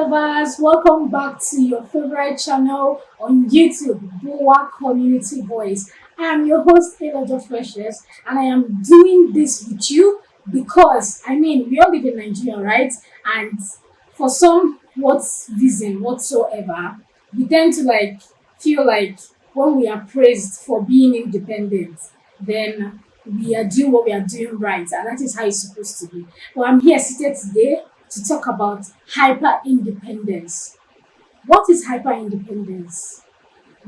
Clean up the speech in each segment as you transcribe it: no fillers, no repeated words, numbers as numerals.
lovers, welcome back to your favorite channel on YouTube, Boa Community Voice. I am your host, Taylor Josh Precious, and I am doing this with you because, we all live in Nigeria, right? And for some what reason whatsoever, we tend to feel like when we are praised for being independent, then we are doing what we are doing right, and that is how it's supposed to be. But I'm here seated today to talk about hyper independence. What is hyper independence?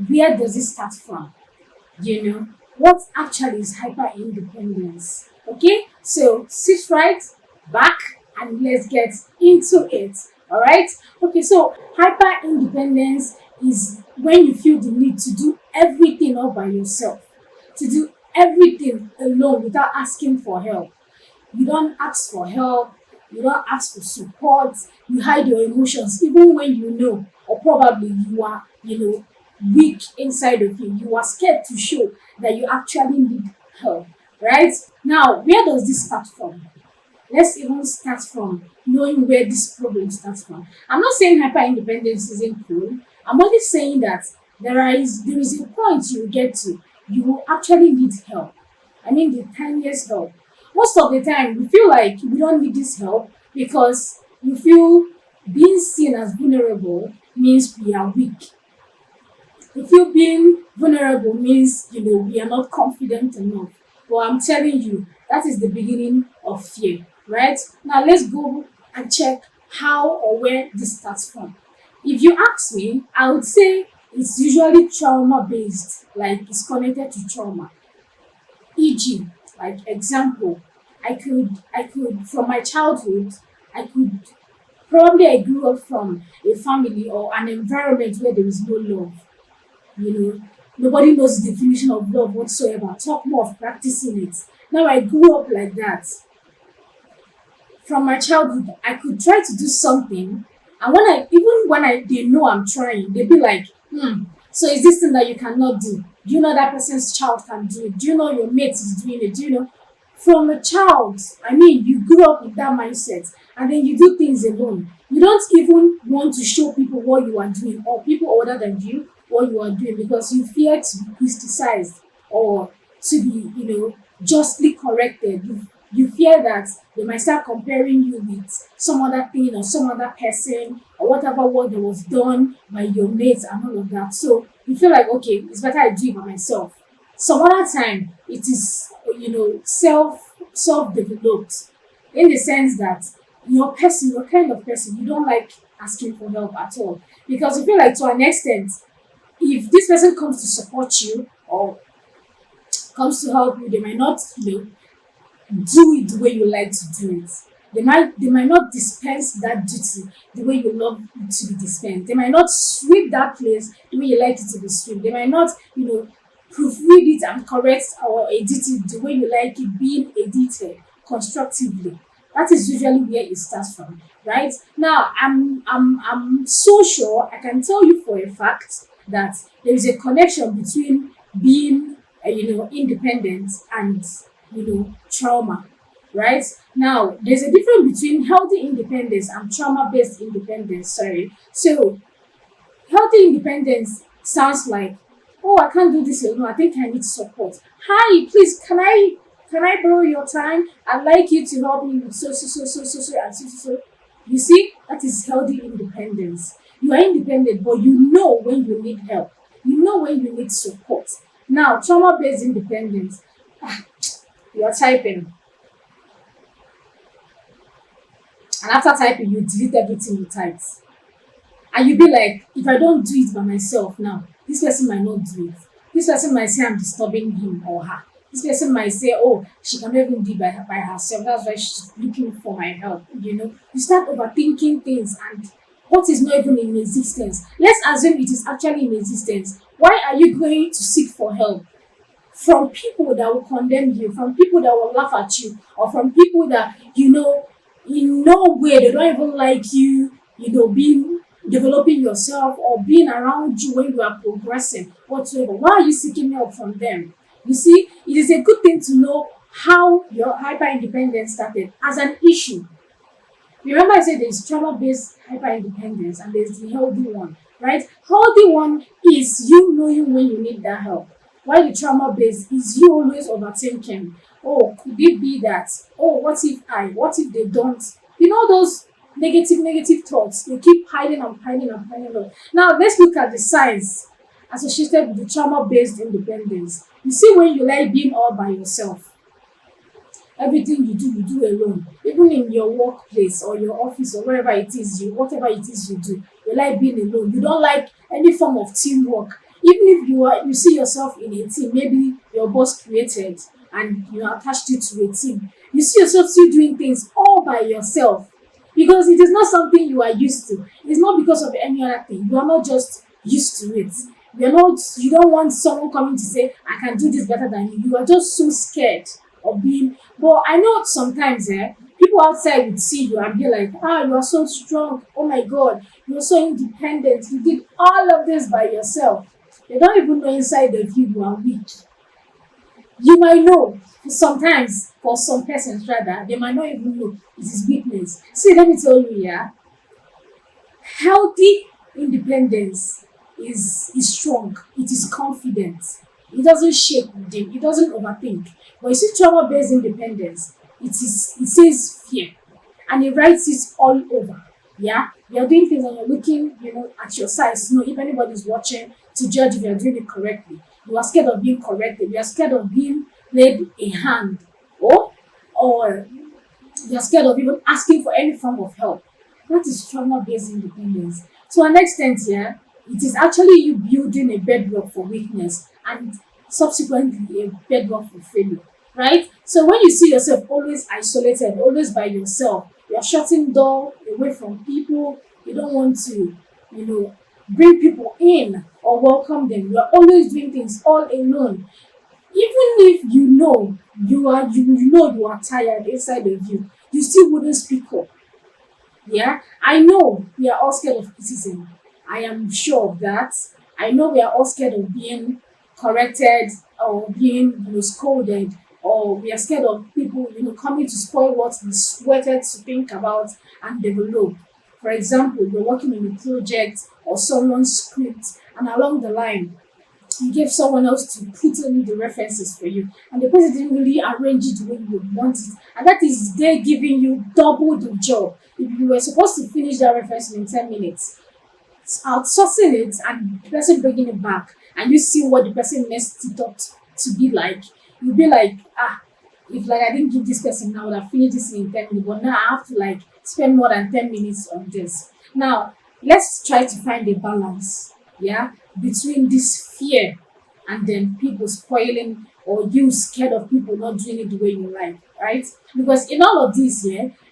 Where does it start from? What actually is hyper independence? Okay, so sit right back and let's get into it. All right, okay, so hyper independence is when you feel the need to do everything all by yourself, to do everything alone without asking for help. You don't ask for help, you don't ask for support, you hide your emotions even when you know, or probably you are, weak inside of you. You are scared to show that you actually need help, right? Now, where does this start from? Let's even start from knowing where this problem starts from. I'm not saying hyper independence isn't cool. I'm only saying that there is a point you will get to. You will actually need help. I mean the tiniest help. Most of the time we feel like we don't need this help because we feel being seen as vulnerable means we are weak. We feel being vulnerable means we are not confident enough. But I'm telling you, that is the beginning of fear, right? Now let's go and check how or where this starts from. If you ask me, I would say it's usually trauma based, like it's connected to trauma. E.g., like example, I could from my childhood, I grew up from a family or an environment where there is no love. Nobody knows the definition of love whatsoever. Talk more of practicing it. Now I grew up like that. From my childhood, I could try to do something, and when I they know I'm trying, they be like, so is this thing that you cannot do? Do you know that person's child can do it? Do you know your mate is doing it? Do you know? From a child, you grew up with that mindset, and then you do things alone. You don't even want to show people what you are doing, or people older than you what you are doing, because you fear to be criticized or to be, justly corrected. You fear that they might start comparing you with some other thing or some other person or whatever work that was done by your mates and all of that. So you feel like, okay, it's better I do it by myself. Some other time it is, self developed, in the sense that your kind of person, you don't like asking for help at all, because you feel like to an extent, if this person comes to support you or comes to help you, they might not, do it the way you like to do it. They might not dispense that duty the way you love it to be dispensed. They might not sweep that place the way you like it to be swept. They might not, proofread it and correct or edit it the way you like it being edited constructively. That is usually where it starts from, right? Now, I'm so sure I can tell you for a fact that there is a connection between being, independent and trauma, right? Now, there's a difference between healthy independence and trauma-based independence. Sorry. So, healthy independence sounds like, oh, I can't do this alone. I think I need support. Hi, please, can I borrow your time? I'd like you to help me with so and so. You see, that is healthy independence. You are independent, but you know when you need help. You know when you need support. Now, trauma-based independence. You are typing, and after typing, you delete everything you typed. And you be like, if I don't do it by myself now, this person might not do it. This person might say I'm disturbing him or her. This person might say, oh, she cannot even do it by herself. That's why she's looking for my help. You start overthinking things, and what is not even in existence. Let's assume it is actually in existence. Why are you going to seek for help from people that will condemn you, from people that will laugh at you, or from people that in no way they don't even like you, being developing yourself or being around you when you are progressing whatsoever? Why are you seeking help from them? You see, it is a good thing to know how your hyper independence started as an issue. Remember, I said there's trauma-based hyper-independence and there's the healthy one, right? Healthy one is you knowing when you need that help. While the trauma-based is you always overthinking. Oh, could it be that? Oh, what if I? What if they don't? You know those negative thoughts. They keep piling and piling and piling up. Now let's look at the signs associated with the trauma-based independence. You see when you like being all by yourself. Everything you do alone. Even in your workplace or your office or wherever it is you, whatever it is you like being alone. You don't like any form of teamwork. Even if you see yourself in a team, maybe your boss created and you attached it to a team. You see yourself still doing things all by yourself because it is not something you are used to. It's not because of any other thing. You are not just used to it. You don't want someone coming to say, I can do this better than you. You are just so scared of being. But I know sometimes people outside would see you and be like, ah, you are so strong. Oh my god, you're so independent. You did all of this by yourself. They don't even know inside of you are weak. You might know sometimes, for some persons rather, they might not even know it is weakness. See, let me tell you, healthy independence is strong. It is confident. It doesn't shake within. It doesn't overthink. But you see, trauma-based independence, it says fear, and it writes it all over. Yeah, you're doing things and you're looking, at your size. If anybody's watching to judge if you're doing it correctly. You are scared of being corrected. You are scared of being laid a hand, or you're scared of even asking for any form of help. That is trauma-based independence. To an extent, it is actually you building a bedrock for weakness and subsequently a bedrock for failure, right? So when you see yourself always isolated, always by yourself, you're shutting door away from people, you don't want to, bring people in or welcome them. You're always doing things all alone. Even if you are tired inside of you, you still wouldn't speak up. Yeah, I know we are all scared of criticism. I am sure of that. I know we are all scared of being corrected or being scolded, or we are scared of people coming to spoil what we sweated to think about and develop. For example, you're working on a project or someone's script, and along the line, you gave someone else to put in the references for you, and the person didn't really arrange it the way you would want it, and that is they giving you double the job. If you were supposed to finish that reference in 10 minutes, outsourcing it and the person bringing it back, and you see what the person messed it up to be like, you'll be like, if I didn't give this person, I would have finished this in 10 minutes, but now I have to spend more than 10 minutes on this. Now let's try to find a balance, between this fear and then people spoiling, or you scared of people not doing it the way you like, right? Because in all of this,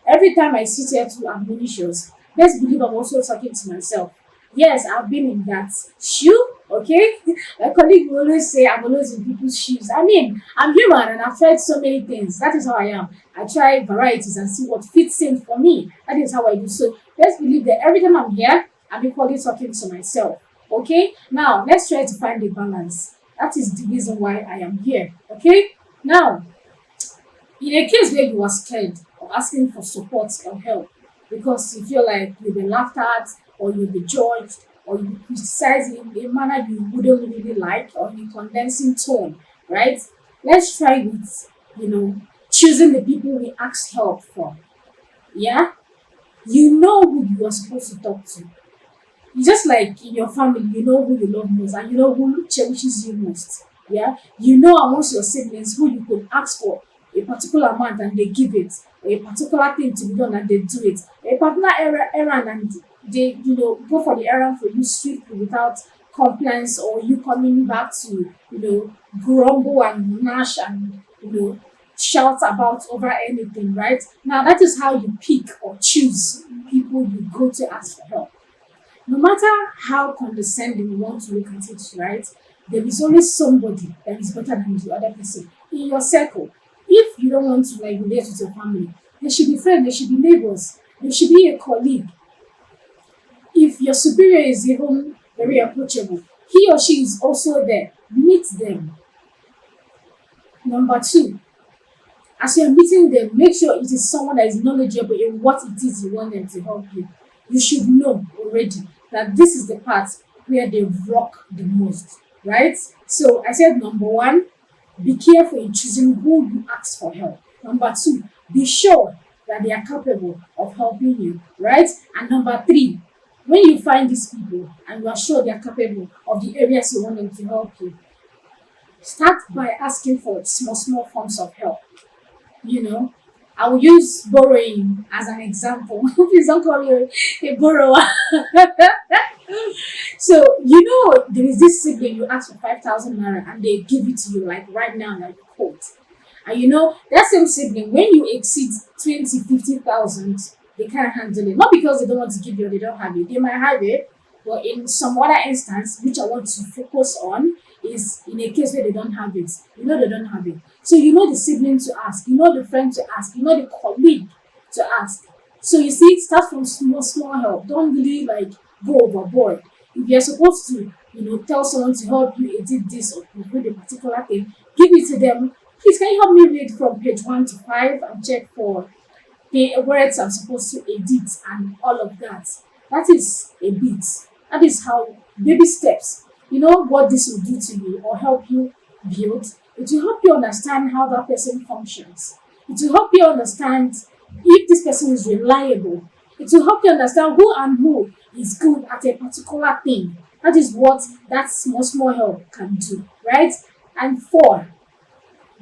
every time I sit here to admonitions, let's believe I'm also talking to myself. Yes, I've been in that shoe, okay? My colleague will always say I'm always in people's shoes. I mean, I'm human and I've tried so many things. That is how I am. I try varieties and see what fits in for me. That is how I do. So let's believe that every time I'm here, I'm equally talking to myself. Okay? Now, let's try to find a balance. That is the reason why I am here. Okay? Now, in a case where you are scared of asking for support or help because you feel like you'll be laughed at, or you'll be judged, or you'll be criticized in a manner you wouldn't really like, or in a condensing tone, right? Let's try with, choosing the people we ask help from. Yeah? You know who you are supposed to talk to. Just like in your family, you know who you love most and you know who cherishes you most. Yeah, you know amongst your siblings who you could ask for a particular amount and they give it, or a particular thing to be done and they do it, a particular errand and they go for the errand for you swiftly without complaints, or you coming back to grumble and gnash and shout about over anything. Right now, that is how you pick or choose people you go to ask for help. No matter how condescending you want to look at it, right? There is always somebody that is better than the other person in your circle. If you don't want to relate with your family, there should be friends, there should be neighbors, there should be a colleague. If your superior is even very approachable, he or she is also there. Meet them. Number two, As you're meeting them, make sure it is someone that is knowledgeable in what it is you want them to help you. You should know already that this is the part where they rock the most, right? So I said number one, be careful in choosing who you ask for help. Number two, be sure that they are capable of helping you, right? And number three, when you find these people and you are sure they are capable of the areas you want them to help you, start by asking for small, small forms of help. You know, I will use borrowing as an example. Please don't call me a borrower. So, there is this sibling you ask for 5,000 naira and they give it to you like right now, like you quote. And that same sibling, when you exceed 20, 50,000, they can't handle it. Not because they don't want to give you or they don't have it. They might have it, but in some other instance, which I want to focus on, is in a case where they don't have it. They don't have it. So the sibling to ask, the friend to ask, the colleague to ask. So you see, start from small, small help. Don't really go overboard. If you're supposed to, tell someone to help you edit this or do a particular thing, give it to them. Please, can you help me read from page 1 to 5 and check for the words I'm supposed to edit and all of that. That is a bit. That is how baby steps. You know what this will do to you or help you build? It will help you understand how that person functions. It will help you understand if this person is reliable. It will help you understand who is good at a particular thing. That is what that small, small help can do, right? And 4,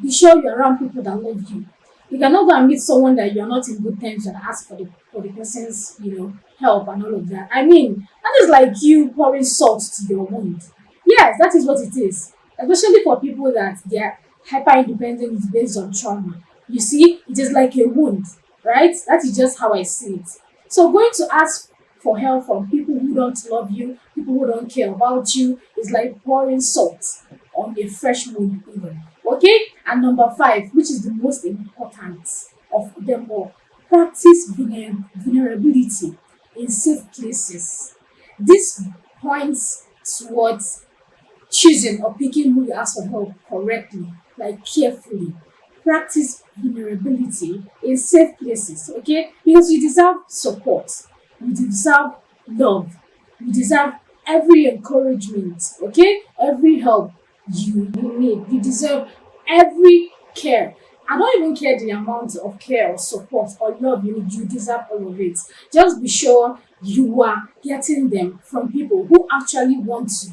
be sure you're around people that love you. You cannot go and meet someone that you're not in good terms and ask for the person's, help and all of that. I mean, that is like you pouring salt to your wound. Yes, that is what it is. Especially for people that their hyper independence is based on trauma. You see, it is like a wound, right? That is just how I see it. So going to ask for help from people who don't love you, people who don't care about you, is like pouring salt on a fresh wound even. Okay? And number 5, which is the most important of them all, practice vulnerability in safe places. This points towards choosing or picking who you ask for help correctly, like carefully. Practice vulnerability in safe places, okay? Because you deserve support, you deserve love, you deserve every encouragement, okay? Every help you need. You deserve every care. I don't even care the amount of care or support or love you need. You deserve all of it. Just be sure you are getting them from people who actually want to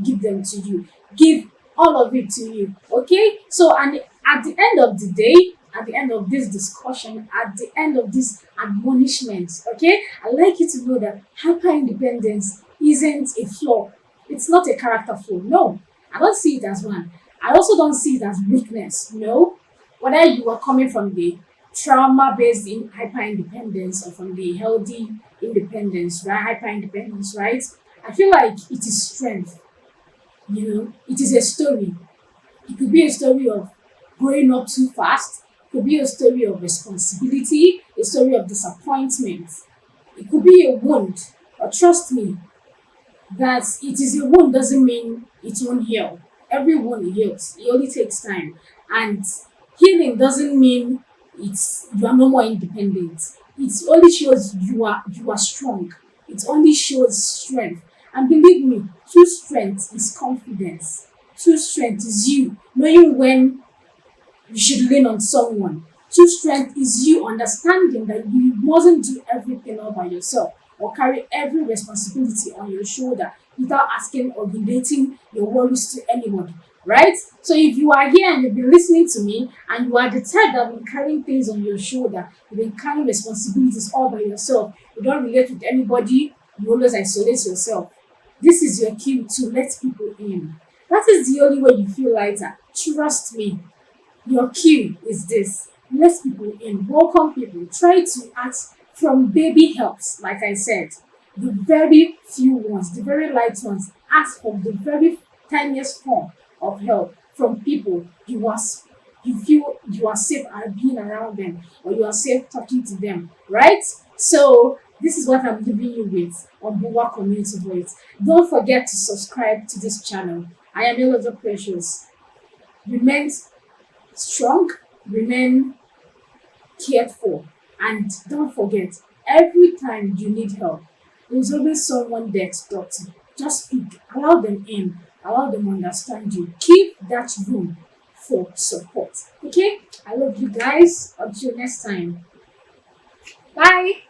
give them to you. Give all of it to you. Okay? So, and at the end of the day, at the end of this discussion, at the end of this admonishment, okay, I'd like you to know that hyper independence isn't a flaw. It's not a character flaw. No, I don't see it as one. I also don't see it as weakness. No, whether you are coming from the trauma-based in hyper independence or from the healthy independence, right? Hyper independence, right? I feel like it is strength. It is a story. It could be a story of growing up too fast. It could be a story of responsibility, a story of disappointment. It could be a wound. But trust me, that it is a wound doesn't mean it won't heal. Every wound heals. It only takes time. And healing doesn't mean you are no more independent. It only shows you are strong. It only shows strength. And believe me, true strength is confidence. True strength is you knowing when you should lean on someone. True strength is you understanding that you mustn't do everything all by yourself or carry every responsibility on your shoulder without asking or relating your worries to anybody, right? So if you are here and you've been listening to me and you are the type that have been carrying things on your shoulder, you've been carrying responsibilities all by yourself, you don't relate with anybody, you always isolate yourself. This is your cue to let people in. That is the only way you feel lighter. Trust me. Your cue is this. Let people in. Welcome people. Try to ask from baby helps, like I said. The very few ones, the very light ones. Ask for the very tiniest form of help from people you feel you are safe being around them or you are safe talking to them, right? So this is what I'm leaving you with on Bulwark Community Voice. Don't forget to subscribe to this channel. I am Elodo Precious. Remain strong, remain cared for. And don't forget, every time you need help, there's always someone there to talk to. Just speak, allow them in, allow them understand you. Keep that room for support. Okay? I love you guys. Until next time. Bye.